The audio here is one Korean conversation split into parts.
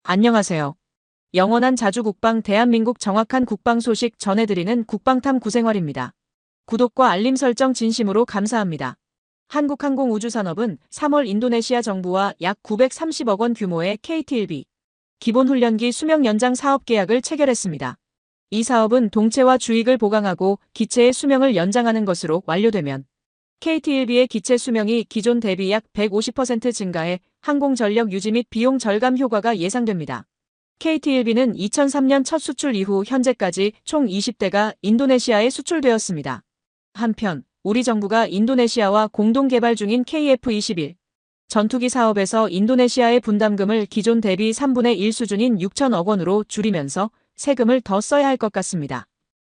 안녕하세요. 영원한 자주국방 대한민국 정확한 국방 소식 전해드리는 국방탐 구생활입니다. 구독과 알림 설정 진심으로 감사합니다. 한국항공우주산업은 3월 인도네시아 정부와 약 930억 원 규모의 KT-1B 기본훈련기 수명 연장 사업 계약을 체결했습니다. 이 사업은 동체와 주익을 보강하고 기체의 수명을 연장하는 것으로 완료되면 KT-1B의 기체 수명이 기존 대비 약 150% 증가해 항공전력 유지 및 비용 절감 효과가 예상됩니다. KT-1B는 2003년 첫 수출 이후 현재까지 총 20대가 인도네시아에 수출되었습니다. 한편 우리 정부가 인도네시아와 공동 개발 중인 KF-21 전투기 사업에서 인도네시아의 분담금을 기존 대비 3분의 1 수준인 6천억 원으로 줄이면서 세금을 더 써야 할 것 같습니다.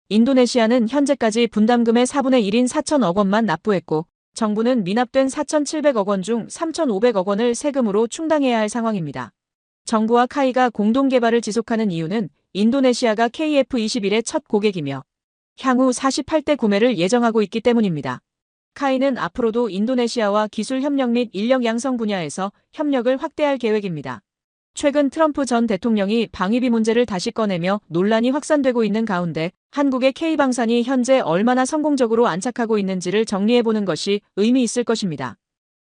인도네시아는 현재까지 분담금의 4분의 1인 4천억 원만 납부했고 정부는 미납된 4,700억 원 중 3,500억 원을 세금으로 충당해야 할 상황입니다. 정부와 카이가 공동 개발을 지속하는 이유는 인도네시아가 KF-21의 첫 고객이며 향후 48대 구매를 예정하고 있기 때문입니다. 카이는 앞으로도 인도네시아와 기술 협력 및 인력 양성 분야에서 협력을 확대할 계획입니다. 최근 트럼프 전 대통령이 방위비 문제를 다시 꺼내며 논란이 확산되고 있는 가운데 한국의 K방산이 현재 얼마나 성공적으로 안착하고 있는지를 정리해보는 것이 의미 있을 것입니다.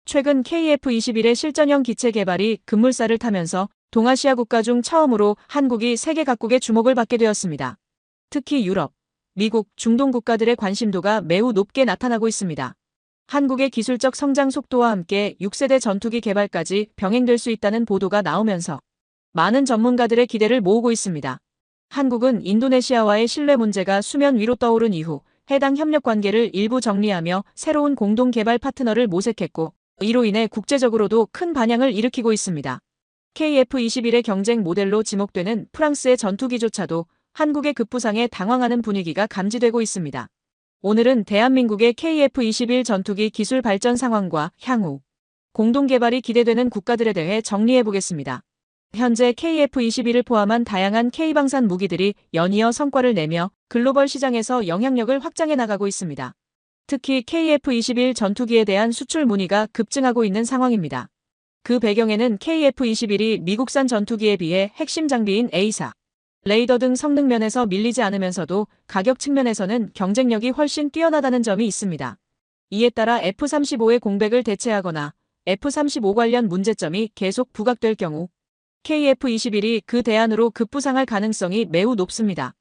최근 KF-21의 실전형 기체 개발이 급물살을 타면서 동아시아 국가 중 처음으로 한국이 세계 각국의 주목을 받게 되었습니다. 특히 유럽, 미국, 중동 국가들의 관심도가 매우 높게 나타나고 있습니다. 한국의 기술적 성장 속도와 함께 6세대 전투기 개발까지 병행될 수 있다는 보도가 나오면서 많은 전문가들의 기대를 모으고 있습니다. 한국은 인도네시아와의 신뢰 문제가 수면 위로 떠오른 이후 해당 협력 관계를 일부 정리하며 새로운 공동 개발 파트너를 모색했고 이로 인해 국제적으로도 큰 반향을 일으키고 있습니다. KF-21의 경쟁 모델로 지목되는 프랑스의 전투기조차도 한국의 급부상에 당황하는 분위기가 감지되고 있습니다. 오늘은 대한민국의 KF-21 전투기 기술 발전 상황과 향후 공동 개발이 기대되는 국가들에 대해 정리해보겠습니다. 현재 KF-21을 포함한 다양한 K방산 무기들이 연이어 성과를 내며 글로벌 시장에서 영향력을 확장해 나가고 있습니다. 특히 KF-21 전투기에 대한 수출 문의가 급증하고 있는 상황입니다. 그 배경에는 KF-21이 미국산 전투기에 비해 핵심 장비인 A사, 레이더 등 성능 면에서 밀리지 않으면서도 가격 측면에서는 경쟁력이 훨씬 뛰어나다는 점이 있습니다. 이에 따라 F-35의 공백을 대체하거나 F-35 관련 문제점이 계속 부각될 경우 KF-21이 그 대안으로 급부상할 가능성이 매우 높습니다.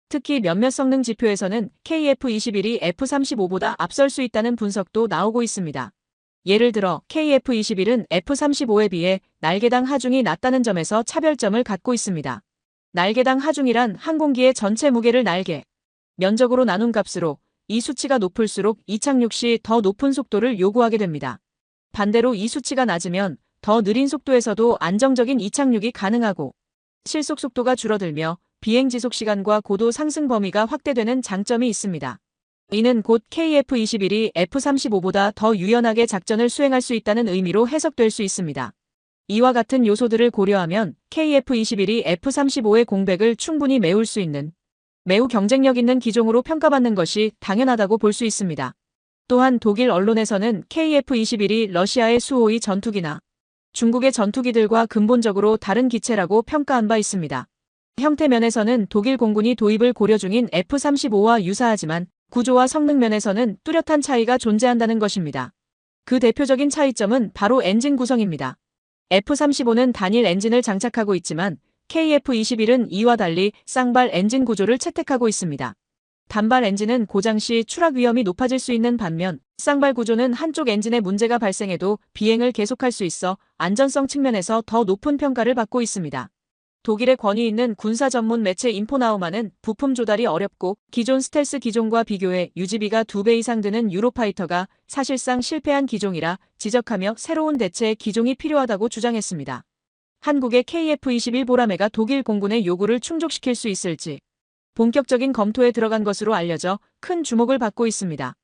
특히 몇몇 성능 지표에서는 KF-21이 F-35보다 앞설 수 있다는 분석도 나오고 있습니다. 예를 들어 KF-21은 F-35에 비해 날개당 하중이 낮다는 점에서 차별점을 갖고 있습니다. 날개당 하중이란 항공기의 전체 무게를 날개, 면적으로 나눈 값으로 이 수치가 높을수록 이착륙 시 더 높은 속도를 요구하게 됩니다. 반대로 이 수치가 낮으면 더 느린 속도에서도 안정적인 이착륙이 가능하고 실속 속도가 줄어들며 비행 지속 시간과 고도 상승 범위가 확대되는 장점이 있습니다. 이는 곧 KF-21이 F-35보다 더 유연하게 작전을 수행할 수 있다는 의미로 해석될 수 있습니다. 이와 같은 요소들을 고려하면 KF-21이 F-35의 공백을 충분히 메울 수 있는 매우 경쟁력 있는 기종으로 평가받는 것이 당연하다고 볼 수 있습니다. 또한 독일 언론에서는 KF-21이 러시아의 수-52 전투기나 중국의 전투기들과 근본적으로 다른 기체라고 평가한 바 있습니다. 형태 면에서는 독일 공군이 도입을 고려 중인 F-35와 유사하지만 구조와 성능 면에서는 뚜렷한 차이가 존재한다는 것입니다. 그 대표적인 차이점은 바로 엔진 구성입니다. F-35는 단일 엔진을 장착하고 있지만 KF-21은 이와 달리 쌍발 엔진 구조를 채택하고 있습니다. 단발 엔진은 고장 시 추락 위험이 높아질 수 있는 반면 쌍발 구조는 한쪽 엔진에 문제가 발생해도 비행을 계속할 수 있어 안전성 측면에서 더 높은 평가를 받고 있습니다. 독일의 권위 있는 군사 전문 매체 인포나우마는 부품 조달이 어렵고 기존 스텔스 기종과 비교해 유지비가 2배 이상 드는 유로파이터가 사실상 실패한 기종이라 지적하며 새로운 대체의 기종이 필요하다고 주장했습니다. 한국의 KF-21 보라매가 독일 공군의 요구를 충족시킬 수 있을지 본격적인 검토에 들어간 것으로 알려져 큰 주목을 받고 있습니다.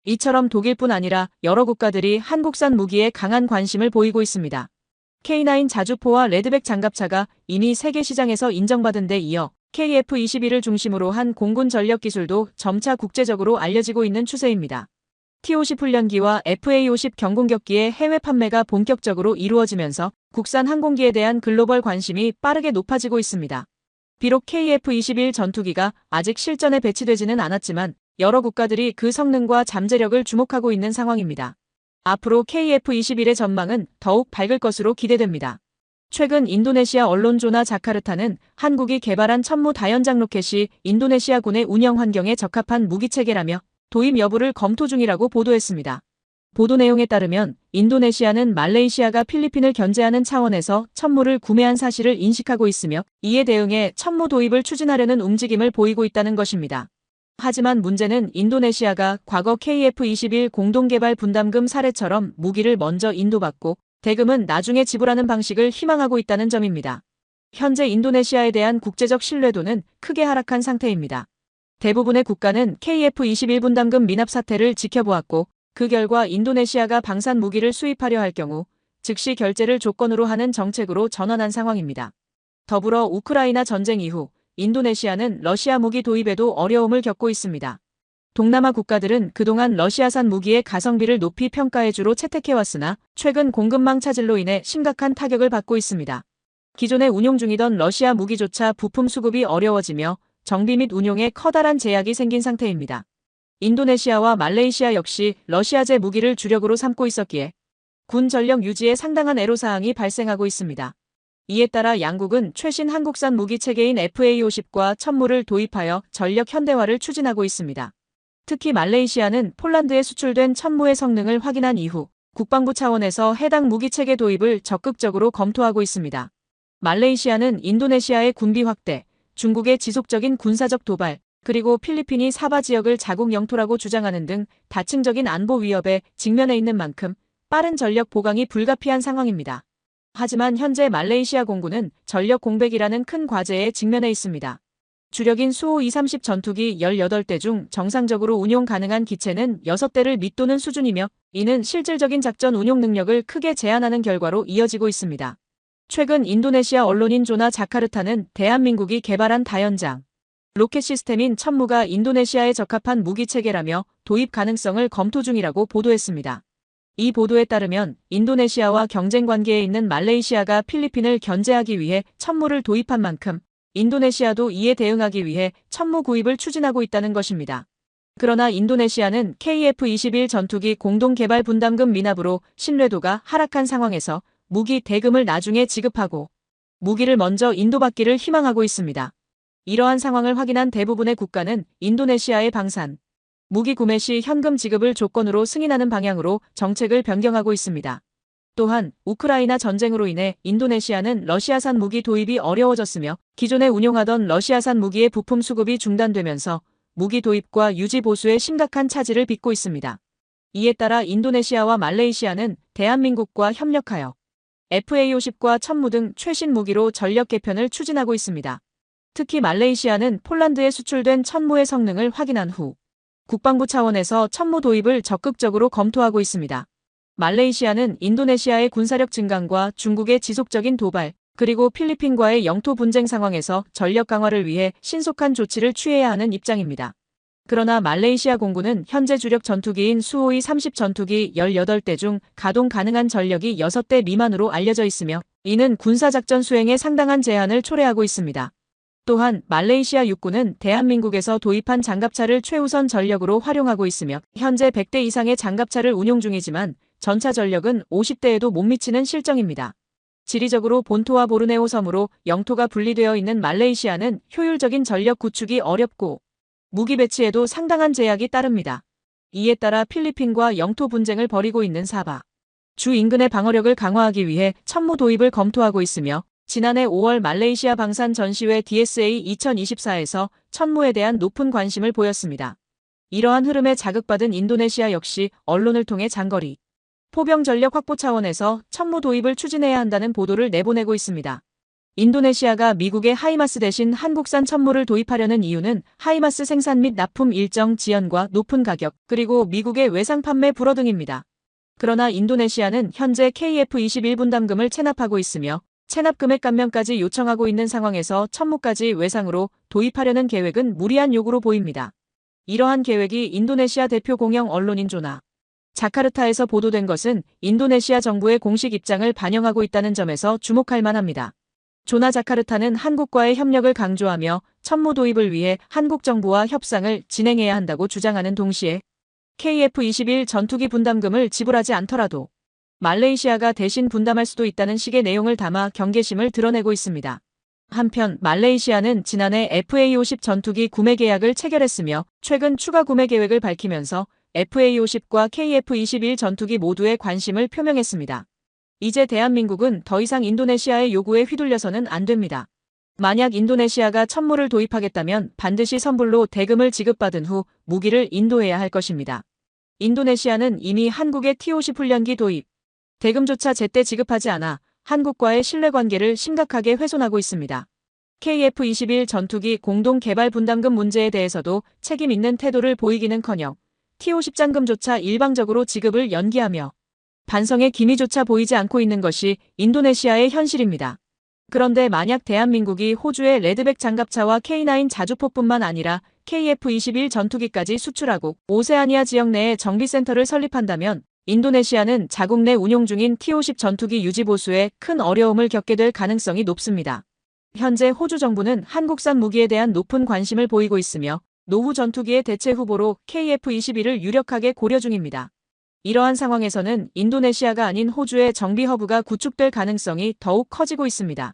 이처럼 독일뿐 아니라 여러 국가들이 한국산 무기에 강한 관심을 보이고 있습니다. K9 자주포와 레드백 장갑차가 이미 세계 시장에서 인정받은 데 이어 KF-21을 중심으로 한 공군 전력 기술도 점차 국제적으로 알려지고 있는 추세입니다. T-50 훈련기와 FA-50 경공격기의 해외 판매가 본격적으로 이루어지면서 국산 항공기에 대한 글로벌 관심이 빠르게 높아지고 있습니다. 비록 KF-21 전투기가 아직 실전에 배치되지는 않았지만 여러 국가들이 그 성능과 잠재력을 주목하고 있는 상황입니다. 앞으로 KF-21의 전망은 더욱 밝을 것으로 기대됩니다. 최근 인도네시아 언론 조나 자카르타는 한국이 개발한 천무 다연장 로켓이 인도네시아군의 운영 환경에 적합한 무기체계라며 도입 여부를 검토 중이라고 보도했습니다. 보도 내용에 따르면 인도네시아는 말레이시아가 필리핀을 견제하는 차원에서 천무를 구매한 사실을 인식하고 있으며 이에 대응해 천무 도입을 추진하려는 움직임을 보이고 있다는 것입니다. 하지만 문제는 인도네시아가 과거 KF-21 공동개발 분담금 사례처럼 무기를 먼저 인도받고 대금은 나중에 지불하는 방식을 희망하고 있다는 점입니다. 현재 인도네시아에 대한 국제적 신뢰도는 크게 하락한 상태입니다. 대부분의 국가는 KF-21 분담금 미납 사태를 지켜보았고 그 결과 인도네시아가 방산 무기를 수입하려 할 경우 즉시 결제를 조건으로 하는 정책으로 전환한 상황입니다. 더불어 우크라이나 전쟁 이후 인도네시아는 러시아 무기 도입에도 어려움을 겪고 있습니다. 동남아 국가들은 그동안 러시아산 무기의 가성비를 높이 평가해주로 채택해왔으나 최근 공급망 차질로 인해 심각한 타격을 받고 있습니다. 기존에 운용 중이던 러시아 무기조차 부품 수급이 어려워지며 정비 및 운용에 커다란 제약이 생긴 상태입니다. 인도네시아와 말레이시아 역시 러시아제 무기를 주력으로 삼고 있었기에 군 전력 유지에 상당한 애로사항이 발생하고 있습니다. 이에 따라 양국은 최신 한국산 무기 체계인 FA-50과 천무를 도입하여 전력 현대화를 추진하고 있습니다. 특히 말레이시아는 폴란드에 수출된 천무의 성능을 확인한 이후 국방부 차원에서 해당 무기 체계 도입을 적극적으로 검토하고 있습니다. 말레이시아는 인도네시아의 군비 확대, 중국의 지속적인 군사적 도발, 그리고 필리핀이 사바 지역을 자국 영토라고 주장하는 등 다층적인 안보 위협에 직면해 있는 만큼 빠른 전력 보강이 불가피한 상황입니다. 하지만 현재 말레이시아 공군은 전력 공백이라는 큰 과제에 직면해 있습니다. 주력인 수호 230 전투기 18대 중 정상적으로 운용 가능한 기체는 6대를 밑도는 수준이며 이는 실질적인 작전 운용 능력을 크게 제한하는 결과로 이어지고 있습니다. 최근 인도네시아 언론인 조나 자카르타는 대한민국이 개발한 다연장 로켓 시스템인 천무가 인도네시아에 적합한 무기 체계라며 도입 가능성을 검토 중이라고 보도했습니다. 이 보도에 따르면 인도네시아와 경쟁 관계에 있는 말레이시아가 필리핀을 견제하기 위해 천무를 도입한 만큼 인도네시아도 이에 대응하기 위해 천무 구입을 추진하고 있다는 것입니다. 그러나 인도네시아는 KF-21 전투기 공동개발 분담금 미납으로 신뢰도가 하락한 상황에서 무기 대금을 나중에 지급하고 무기를 먼저 인도받기를 희망하고 있습니다. 이러한 상황을 확인한 대부분의 국가는 인도네시아의 방산, 무기 구매 시 현금 지급을 조건으로 승인하는 방향으로 정책을 변경하고 있습니다. 또한 우크라이나 전쟁으로 인해 인도네시아는 러시아산 무기 도입이 어려워졌으며 기존에 운용하던 러시아산 무기의 부품 수급이 중단되면서 무기 도입과 유지 보수에 심각한 차질을 빚고 있습니다. 이에 따라 인도네시아와 말레이시아는 대한민국과 협력하여 FA-50과 천무 등 최신 무기로 전력 개편을 추진하고 있습니다. 특히 말레이시아는 폴란드에 수출된 천무의 성능을 확인한 후 국방부 차원에서 천무 도입을 적극적으로 검토하고 있습니다. 말레이시아는 인도네시아의 군사력 증강과 중국의 지속적인 도발, 그리고 필리핀과의 영토 분쟁 상황에서 전력 강화를 위해 신속한 조치를 취해야 하는 입장입니다. 그러나 말레이시아 공군은 현재 주력 전투기인 수호이 30 전투기 18대 중 가동 가능한 전력이 6대 미만으로 알려져 있으며 이는 군사작전 수행에 상당한 제한을 초래하고 있습니다. 또한 말레이시아 육군은 대한민국에서 도입한 장갑차를 최우선 전력으로 활용하고 있으며 현재 100대 이상의 장갑차를 운용 중이지만 전차 전력은 50대에도 못 미치는 실정입니다. 지리적으로 본토와 보르네오 섬으로 영토가 분리되어 있는 말레이시아는 효율적인 전력 구축이 어렵고 무기 배치에도 상당한 제약이 따릅니다. 이에 따라 필리핀과 영토 분쟁을 벌이고 있는 사바 주 인근의 방어력을 강화하기 위해 천무 도입을 검토하고 있으며 지난해 5월 말레이시아 방산 전시회 DSA 2024에서 천무에 대한 높은 관심을 보였습니다. 이러한 흐름에 자극받은 인도네시아 역시 언론을 통해 장거리 포병 전력 확보 차원에서 천무 도입을 추진해야 한다는 보도를 내보내고 있습니다. 인도네시아가 미국의 하이마스 대신 한국산 천무를 도입하려는 이유는 하이마스 생산 및 납품 일정 지연과 높은 가격, 그리고 미국의 외상 판매 불허 등입니다. 그러나 인도네시아는 현재 KF-21 분담금을 체납하고 있으며 체납 금액 감면까지 요청하고 있는 상황에서 천무까지 외상으로 도입하려는 계획은 무리한 요구로 보입니다. 이러한 계획이 인도네시아 대표 공영 언론인 조나 자카르타에서 보도된 것은 인도네시아 정부의 공식 입장을 반영하고 있다는 점에서 주목할 만합니다. 조나 자카르타는 한국과의 협력을 강조하며 천무 도입을 위해 한국 정부와 협상을 진행해야 한다고 주장하는 동시에 KF-21 전투기 분담금을 지불하지 않더라도 말레이시아가 대신 분담할 수도 있다는 식의 내용을 담아 경계심을 드러내고 있습니다. 한편 말레이시아는 지난해 FA-50 전투기 구매 계약을 체결했으며 최근 추가 구매 계획을 밝히면서 FA-50과 KF-21 전투기 모두에 관심을 표명했습니다. 이제 대한민국은 더 이상 인도네시아의 요구에 휘둘려서는 안 됩니다. 만약 인도네시아가 천무를 도입하겠다면 반드시 선불로 대금을 지급받은 후 무기를 인도해야 할 것입니다. 인도네시아는 이미 한국의 T-50 훈련기 도입, 대금조차 제때 지급하지 않아 한국과의 신뢰관계를 심각하게 훼손하고 있습니다. KF-21 전투기 공동 개발 분담금 문제에 대해서도 책임 있는 태도를 보이기는커녕 T-50 잔금조차 일방적으로 지급을 연기하며 반성의 기미조차 보이지 않고 있는 것이 인도네시아의 현실입니다. 그런데 만약 대한민국이 호주의 레드백 장갑차와 K9 자주포뿐만 아니라 KF-21 전투기까지 수출하고 오세아니아 지역 내에 정비센터를 설립한다면 인도네시아는 자국 내 운용 중인 T-50 전투기 유지 보수에 큰 어려움을 겪게 될 가능성이 높습니다. 현재 호주 정부는 한국산 무기에 대한 높은 관심을 보이고 있으며 노후 전투기의 대체 후보로 KF-21을 유력하게 고려 중입니다. 이러한 상황에서는 인도네시아가 아닌 호주의 정비 허브가 구축될 가능성이 더욱 커지고 있습니다.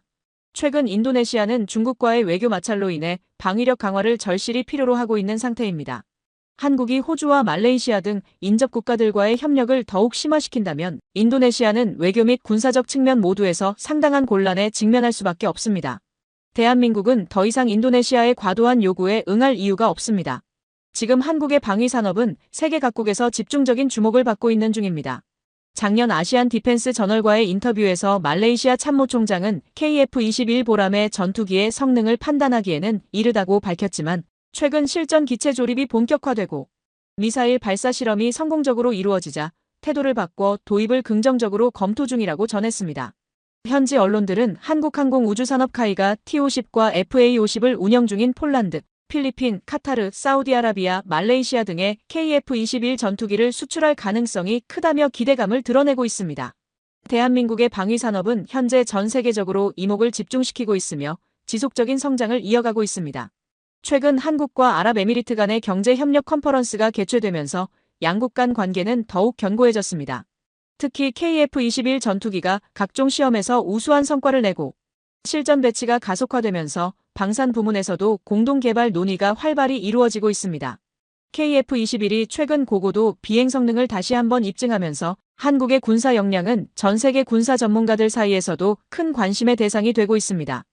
최근 인도네시아는 중국과의 외교 마찰로 인해 방위력 강화를 절실히 필요로 하고 있는 상태입니다. 한국이 호주와 말레이시아 등 인접 국가들과의 협력을 더욱 심화시킨다면 인도네시아는 외교 및 군사적 측면 모두에서 상당한 곤란에 직면할 수밖에 없습니다. 대한민국은 더 이상 인도네시아의 과도한 요구에 응할 이유가 없습니다. 지금 한국의 방위 산업은 세계 각국에서 집중적인 주목을 받고 있는 중입니다. 작년 아시안 디펜스 저널과의 인터뷰에서 말레이시아 참모총장은 KF-21 보람의 전투기의 성능을 판단하기에는 이르다고 밝혔지만 최근 실전 기체 조립이 본격화되고 미사일 발사 실험이 성공적으로 이루어지자 태도를 바꿔 도입을 긍정적으로 검토 중이라고 전했습니다. 현지 언론들은 한국항공우주산업 카이가 T-50과 FA-50을 운영 중인 폴란드, 필리핀, 카타르, 사우디아라비아, 말레이시아 등의 KF-21 전투기를 수출할 가능성이 크다며 기대감을 드러내고 있습니다. 대한민국의 방위산업은 현재 전 세계적으로 이목을 집중시키고 있으며 지속적인 성장을 이어가고 있습니다. 최근 한국과 아랍에미리트 간의 경제협력 컨퍼런스가 개최되면서 양국 간 관계는 더욱 견고해졌습니다. 특히 KF-21 전투기가 각종 시험에서 우수한 성과를 내고 실전 배치가 가속화되면서 방산 부문에서도 공동 개발 논의가 활발히 이루어지고 있습니다. KF-21이 최근 고고도 비행 성능을 다시 한번 입증하면서 한국의 군사 역량은 전 세계 군사 전문가들 사이에서도 큰 관심의 대상이 되고 있습니다.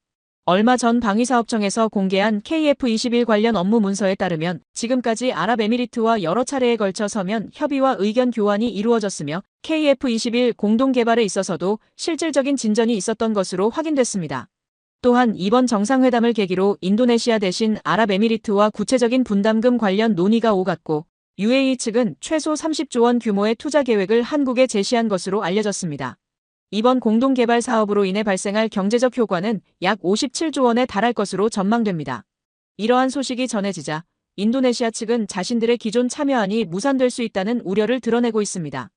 얼마 전 방위사업청에서 공개한 KF-21 관련 업무 문서에 따르면 지금까지 아랍에미리트와 여러 차례에 걸쳐 서면 협의와 의견 교환이 이루어졌으며 KF-21 공동 개발에 있어서도 실질적인 진전이 있었던 것으로 확인됐습니다. 또한 이번 정상회담을 계기로 인도네시아 대신 아랍에미리트와 구체적인 분담금 관련 논의가 오갔고 UAE 측은 최소 30조 원 규모의 투자 계획을 한국에 제시한 것으로 알려졌습니다. 이번 공동개발 사업으로 인해 발생할 경제적 효과는 약 57조 원에 달할 것으로 전망됩니다. 이러한 소식이 전해지자 인도네시아 측은 자신들의 기존 참여안이 무산될 수 있다는 우려를 드러내고 있습니다.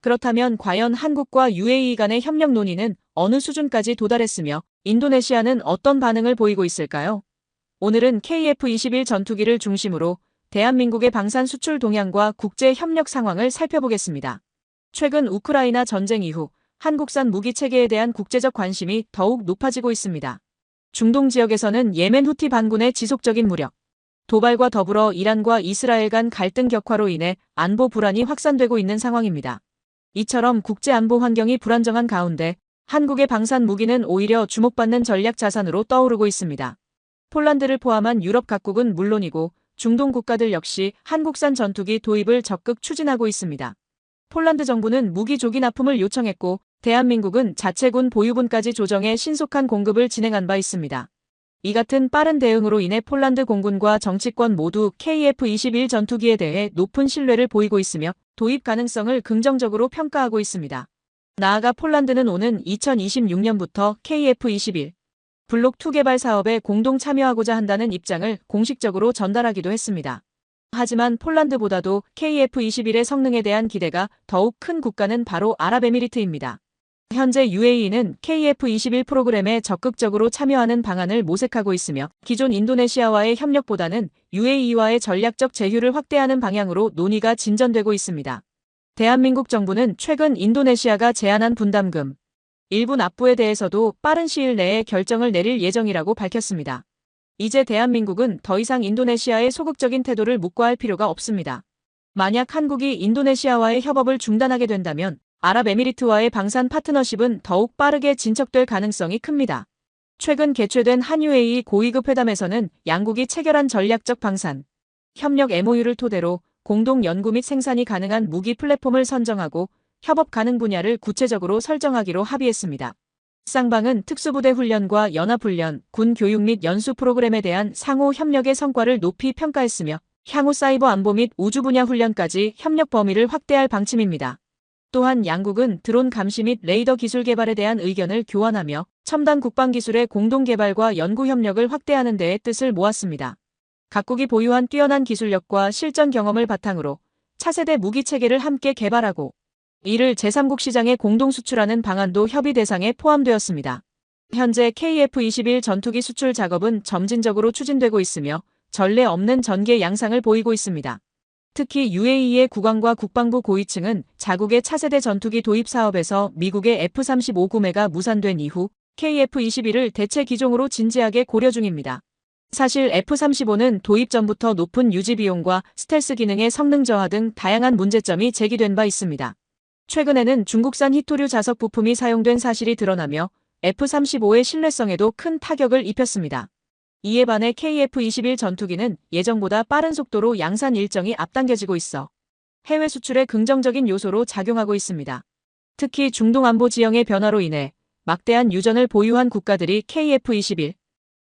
그렇다면 과연 한국과 UAE 간의 협력 논의는 어느 수준까지 도달했으며 인도네시아는 어떤 반응을 보이고 있을까요? 오늘은 KF-21 전투기를 중심으로 대한민국의 방산 수출 동향과 국제 협력 상황을 살펴보겠습니다. 최근 우크라이나 전쟁 이후 한국산 무기 체계에 대한 국제적 관심이 더욱 높아지고 있습니다. 중동 지역에서는 예멘 후티 반군의 지속적인 무력, 도발과 더불어 이란과 이스라엘 간 갈등 격화로 인해 안보 불안이 확산되고 있는 상황입니다. 이처럼 국제 안보 환경이 불안정한 가운데 한국의 방산 무기는 오히려 주목받는 전략 자산으로 떠오르고 있습니다. 폴란드를 포함한 유럽 각국은 물론이고 중동 국가들 역시 한국산 전투기 도입을 적극 추진하고 있습니다. 폴란드 정부는 무기 조기 납품을 요청했고 대한민국은 자체군 보유분까지 조정해 신속한 공급을 진행한 바 있습니다. 이 같은 빠른 대응으로 인해 폴란드 공군과 정치권 모두 KF-21 전투기에 대해 높은 신뢰를 보이고 있으며 도입 가능성을 긍정적으로 평가하고 있습니다. 나아가 폴란드는 오는 2026년부터 KF-21 블록 2 개발 사업에 공동 참여하고자 한다는 입장을 공식적으로 전달하기도 했습니다. 하지만 폴란드보다도 KF-21의 성능에 대한 기대가 더욱 큰 국가는 바로 아랍에미리트입니다. 현재 UAE는 KF-21 프로그램에 적극적으로 참여하는 방안을 모색하고 있으며 기존 인도네시아와의 협력보다는 UAE와의 전략적 제휴를 확대하는 방향으로 논의가 진전되고 있습니다. 대한민국 정부는 최근 인도네시아가 제안한 분담금 일부 납부에 대해서도 빠른 시일 내에 결정을 내릴 예정이라고 밝혔습니다. 이제 대한민국은 더 이상 인도네시아의 소극적인 태도를 묵과할 필요가 없습니다. 만약 한국이 인도네시아와의 협업을 중단하게 된다면 아랍에미리트와의 방산 파트너십은 더욱 빠르게 진척될 가능성이 큽니다. 최근 개최된 한UAE 고위급 회담에서는 양국이 체결한 전략적 방산 협력 MOU를 토대로 공동 연구 및 생산이 가능한 무기 플랫폼을 선정하고 협업 가능 분야를 구체적으로 설정하기로 합의했습니다. 쌍방은 특수부대 훈련과 연합훈련, 군 교육 및 연수 프로그램에 대한 상호 협력의 성과를 높이 평가했으며 향후 사이버 안보 및 우주 분야 훈련까지 협력 범위를 확대할 방침입니다. 또한 양국은 드론 감시 및 레이더 기술 개발에 대한 의견을 교환하며 첨단 국방 기술의 공동 개발과 연구 협력을 확대하는 데에 뜻을 모았습니다. 각국이 보유한 뛰어난 기술력과 실전 경험을 바탕으로 차세대 무기 체계를 함께 개발하고 이를 제3국 시장에 공동 수출하는 방안도 협의 대상에 포함되었습니다. 현재 KF-21 전투기 수출 작업은 점진적으로 추진되고 있으며 전례 없는 전개 양상을 보이고 있습니다. 특히 UAE의 국방과 국방부 고위층은 자국의 차세대 전투기 도입 사업에서 미국의 F-35 구매가 무산된 이후 KF-21을 대체 기종으로 진지하게 고려 중입니다. 사실 F-35는 도입 전부터 높은 유지 비용과 스텔스 기능의 성능 저하 등 다양한 문제점이 제기된 바 있습니다. 최근에는 중국산 히토류 자석 부품이 사용된 사실이 드러나며 F-35의 신뢰성에도 큰 타격을 입혔습니다. 이에 반해 KF-21 전투기는 예정보다 빠른 속도로 양산 일정이 앞당겨지고 있어 해외 수출에 긍정적인 요소로 작용하고 있습니다. 특히 중동 안보 지형의 변화로 인해 막대한 유전을 보유한 국가들이 KF-21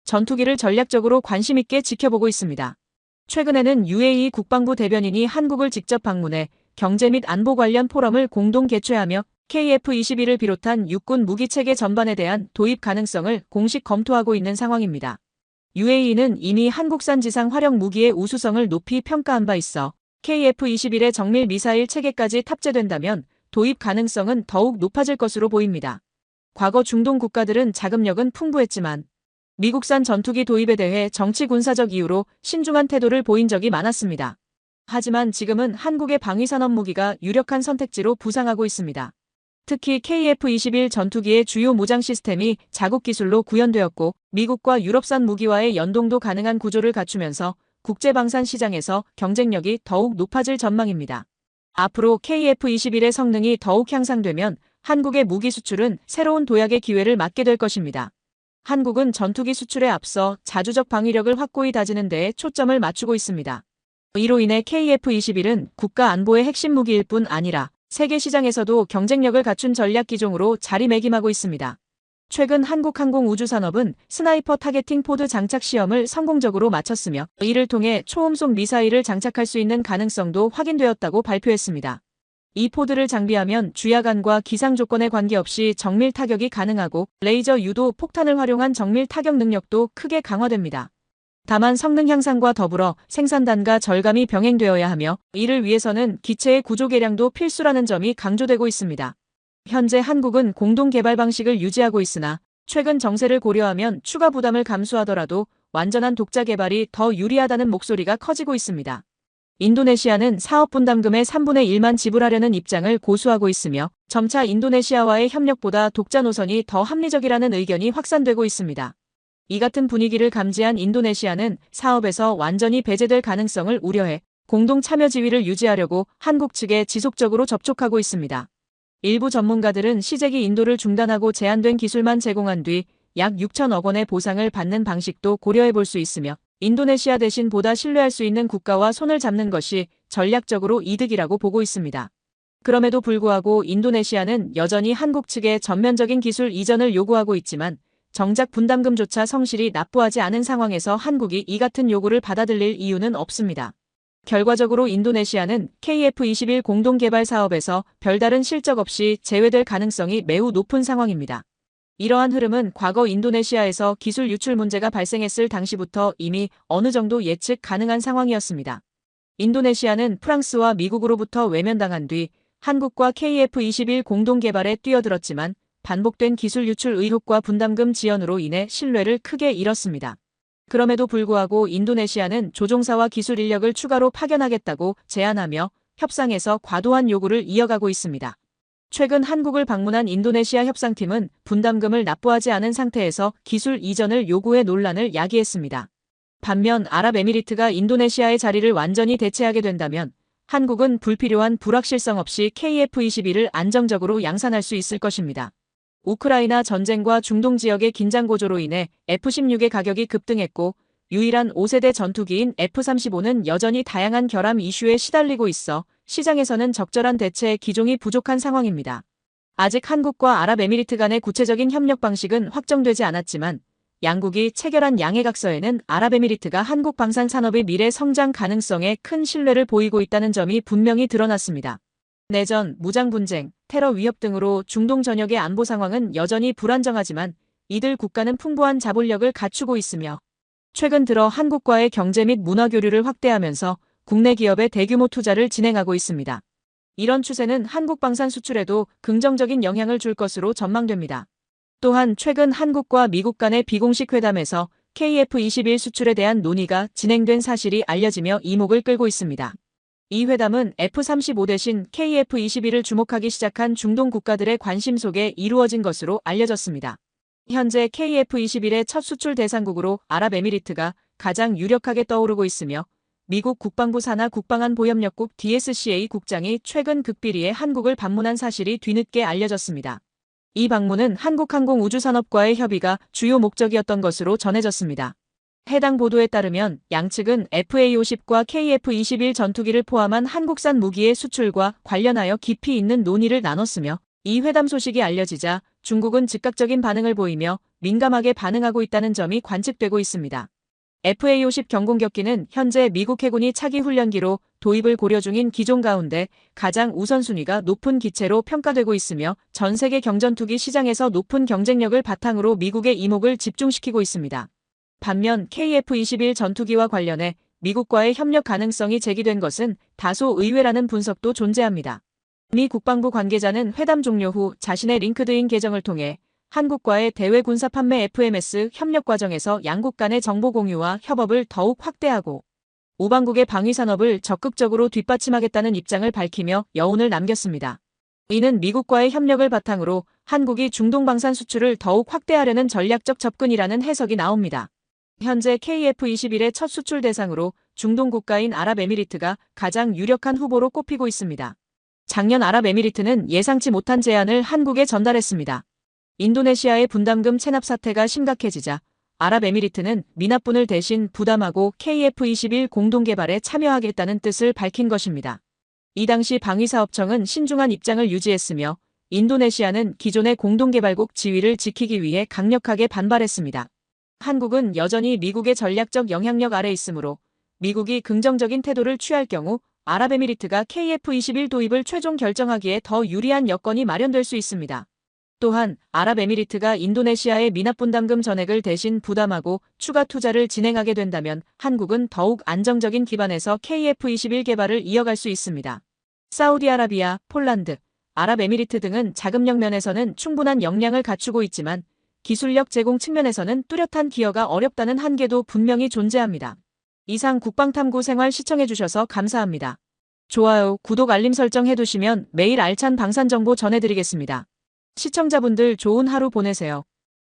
전투기를 전략적으로 관심 있게 지켜보고 있습니다. 최근에는 UAE 국방부 대변인이 한국을 직접 방문해 경제 및 안보 관련 포럼을 공동 개최하며 KF-21을 비롯한 육군 무기체계 전반에 대한 도입 가능성을 공식 검토하고 있는 상황입니다. UAE는 이미 한국산 지상 활용 무기의 우수성을 높이 평가한 바 있어 KF-21의 정밀 미사일 체계까지 탑재된다면 도입 가능성은 더욱 높아질 것으로 보입니다. 과거 중동 국가들은 자금력은 풍부했지만 미국산 전투기 도입에 대해 정치 군사적 이유로 신중한 태도를 보인 적이 많았습니다. 하지만 지금은 한국의 방위산업 무기가 유력한 선택지로 부상하고 있습니다. 특히 KF-21 전투기의 주요 무장 시스템이 자국 기술로 구현되었고 미국과 유럽산 무기와의 연동도 가능한 구조를 갖추면서 국제방산 시장에서 경쟁력이 더욱 높아질 전망입니다. 앞으로 KF-21의 성능이 더욱 향상되면 한국의 무기 수출은 새로운 도약의 기회를 맞게 될 것입니다. 한국은 전투기 수출에 앞서 자주적 방위력을 확고히 다지는 데에 초점을 맞추고 있습니다. 이로 인해 KF-21은 국가 안보의 핵심 무기일 뿐 아니라 세계 시장에서도 경쟁력을 갖춘 전략 기종으로 자리매김하고 있습니다. 최근 한국항공우주산업은 스나이퍼 타겟팅 포드 장착 시험을 성공적으로 마쳤으며 이를 통해 초음속 미사일을 장착할 수 있는 가능성도 확인되었다고 발표했습니다. 이 포드를 장비하면 주야간과 기상 조건에 관계없이 정밀 타격이 가능하고 레이저 유도 폭탄을 활용한 정밀 타격 능력도 크게 강화됩니다. 다만 성능 향상과 더불어 생산단가 절감이 병행되어야 하며 이를 위해서는 기체의 구조 개량도 필수라는 점이 강조되고 있습니다. 현재 한국은 공동 개발 방식을 유지하고 있으나 최근 정세를 고려하면 추가 부담을 감수하더라도 완전한 독자 개발이 더 유리하다는 목소리가 커지고 있습니다. 인도네시아는 사업 분담금의 3분의 1만 지불하려는 입장을 고수하고 있으며 점차 인도네시아와의 협력보다 독자 노선이 더 합리적이라는 의견이 확산되고 있습니다. 이 같은 분위기를 감지한 인도네시아는 사업에서 완전히 배제될 가능성을 우려해 공동 참여 지위를 유지하려고 한국 측에 지속적으로 접촉하고 있습니다. 일부 전문가들은 시제기 인도를 중단하고 제한된 기술만 제공한 뒤 약 6천억 원의 보상을 받는 방식도 고려해 볼 수 있으며 인도네시아 대신 보다 신뢰할 수 있는 국가와 손을 잡는 것이 전략적으로 이득이라고 보고 있습니다. 그럼에도 불구하고 인도네시아는 여전히 한국 측에 전면적인 기술 이전을 요구하고 있지만 정작 분담금조차 성실히 납부하지 않은 상황에서 한국이 이 같은 요구를 받아들일 이유는 없습니다. 결과적으로 인도네시아는 KF-21 공동개발 사업에서 별다른 실적 없이 제외될 가능성이 매우 높은 상황입니다. 이러한 흐름은 과거 인도네시아에서 기술 유출 문제가 발생했을 당시부터 이미 어느 정도 예측 가능한 상황이었습니다. 인도네시아는 프랑스와 미국으로부터 외면당한 뒤 한국과 KF-21 공동 개발에 뛰어들었지만 반복된 기술 유출 의혹과 분담금 지연으로 인해 신뢰를 크게 잃었습니다. 그럼에도 불구하고 인도네시아는 조종사와 기술 인력을 추가로 파견하겠다고 제안하며 협상에서 과도한 요구를 이어가고 있습니다. 최근 한국을 방문한 인도네시아 협상팀은 분담금을 납부하지 않은 상태에서 기술 이전을 요구해 논란을 야기했습니다. 반면 아랍에미리트가 인도네시아의 자리를 완전히 대체하게 된다면 한국은 불필요한 불확실성 없이 KF-21을 안정적으로 양산할 수 있을 것입니다. 우크라이나 전쟁과 중동 지역의 긴장 고조로 인해 F-16의 가격이 급등했고 유일한 5세대 전투기인 F-35는 여전히 다양한 결함 이슈에 시달리고 있어 시장에서는 적절한 대체의 기종이 부족한 상황입니다. 아직 한국과 아랍에미리트 간의 구체적인 협력 방식은 확정되지 않았지만 양국이 체결한 양해각서에는 아랍에미리트가 한국 방산 산업의 미래 성장 가능성에 큰 신뢰를 보이고 있다는 점이 분명히 드러났습니다. 내전, 무장 분쟁, 테러 위협 등으로 중동 전역의 안보 상황은 여전히 불안정하지만 이들 국가는 풍부한 자본력을 갖추고 있으며 최근 들어 한국과의 경제 및 문화 교류를 확대하면서 국내 기업의 대규모 투자를 진행하고 있습니다. 이런 추세는 한국 방산 수출에도 긍정적인 영향을 줄 것으로 전망됩니다. 또한 최근 한국과 미국 간의 비공식 회담에서 KF-21 수출에 대한 논의가 진행된 사실이 알려지며 이목을 끌고 있습니다. 이 회담은 F-35 대신 KF-21을 주목하기 시작한 중동 국가들의 관심 속에 이루어진 것으로 알려졌습니다. 현재 KF-21의 첫 수출 대상국으로 아랍에미리트가 가장 유력하게 떠오르고 있으며 미국 국방부 산하 국방안보협력국 DSCA 국장이 최근 극비리에 한국을 방문한 사실이 뒤늦게 알려졌습니다. 이 방문은 한국항공우주산업과의 협의가 주요 목적이었던 것으로 전해졌습니다. 해당 보도에 따르면 양측은 FA-50과 KF-21 전투기를 포함한 한국산 무기의 수출과 관련하여 깊이 있는 논의를 나눴으며 이 회담 소식이 알려지자 중국은 즉각적인 반응을 보이며 민감하게 반응하고 있다는 점이 관측되고 있습니다. FA-50 경공격기는 현재 미국 해군이 차기 훈련기로 도입을 고려 중인 기종 가운데 가장 우선순위가 높은 기체로 평가되고 있으며 전 세계 경전투기 시장에서 높은 경쟁력을 바탕으로 미국의 이목을 집중시키고 있습니다. 반면 KF-21 전투기와 관련해 미국과의 협력 가능성이 제기된 것은 다소 의외라는 분석도 존재합니다. 미 국방부 관계자는 회담 종료 후 자신의 링크드인 계정을 통해 한국과의 대외 군사 판매 FMS 협력 과정에서 양국 간의 정보 공유와 협업을 더욱 확대하고 우방국의 방위 산업을 적극적으로 뒷받침하겠다는 입장을 밝히며 여운을 남겼습니다. 이는 미국과의 협력을 바탕으로 한국이 중동 방산 수출을 더욱 확대하려는 전략적 접근이라는 해석이 나옵니다. 현재 KF-21의 첫 수출 대상으로 중동 국가인 아랍에미리트가 가장 유력한 후보로 꼽히고 있습니다. 작년 아랍에미리트는 예상치 못한 제안을 한국에 전달했습니다. 인도네시아의 분담금 체납 사태가 심각해지자 아랍에미리트는 미납분을 대신 부담하고 KF-21 공동개발에 참여하겠다는 뜻을 밝힌 것입니다. 이 당시 방위사업청은 신중한 입장을 유지했으며 인도네시아는 기존의 공동개발국 지위를 지키기 위해 강력하게 반발했습니다. 한국은 여전히 미국의 전략적 영향력 아래 있으므로 미국이 긍정적인 태도를 취할 경우 아랍에미리트가 KF-21 도입을 최종 결정하기에 더 유리한 여건이 마련될 수 있습니다. 또한 아랍에미리트가 인도네시아의 미납분담금 전액을 대신 부담하고 추가 투자를 진행하게 된다면 한국은 더욱 안정적인 기반에서 KF-21 개발을 이어갈 수 있습니다. 사우디아라비아, 폴란드, 아랍에미리트 등은 자금력 면에서는 충분한 역량을 갖추고 있지만 기술력 제공 측면에서는 뚜렷한 기여가 어렵다는 한계도 분명히 존재합니다. 이상 국방탐구 생활 시청해주셔서 감사합니다. 좋아요, 구독, 알림 설정 해두시면 매일 알찬 방산 정보 전해드리겠습니다. 시청자분들 좋은 하루 보내세요.